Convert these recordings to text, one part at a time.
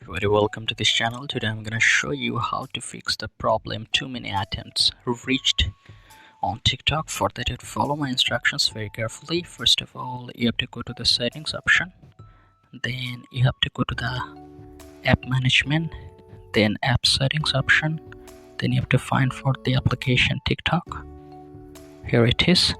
Everybody, welcome to this channel. Today I'm gonna show you how to fix the problem too many attempts reached on TikTok. For that, you have to follow my instructions very carefully. First of all, you have to go to the settings option, then you have to go to the app management, then app settings option, then you have to find for the application TikTok. Here it is.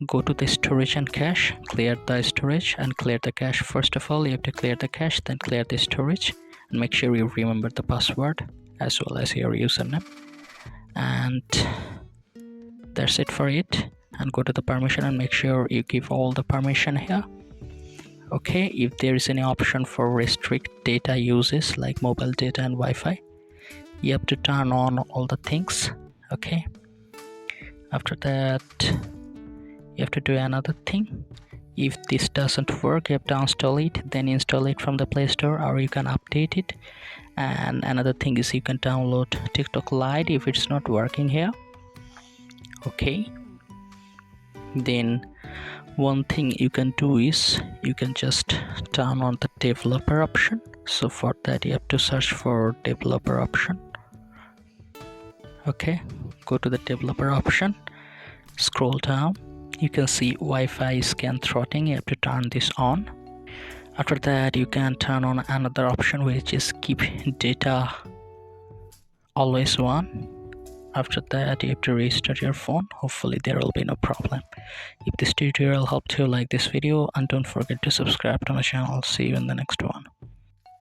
Go to the storage and cache, clear the storage and clear the cache. First of all, you have to clear the cache, then clear the storage, and make sure you remember the password as well as your username. And that's it for it. And go to the permission and make sure you give all the permission here. Okay, if there is any option for restrict data uses like mobile data and Wi-Fi, you have to turn on all the things. Okay, after that you have to do another thing. If this doesn't work, you have to uninstall it, then install it from the Play Store, or you can update it. And another thing is you can download TikTok Lite if it's not working here. Okay, then one thing you can do is you can just turn on the developer option. So for that you have to search for developer option. Okay, go to the developer option, scroll down, you can see Wi-Fi scan throttling. You have to turn this on. After that you can turn on another option, which is keep data always on. After that you have to restart your phone. Hopefully there will be no problem. If this tutorial helped you, like this video and don't forget to subscribe to my channel. See you in the next one.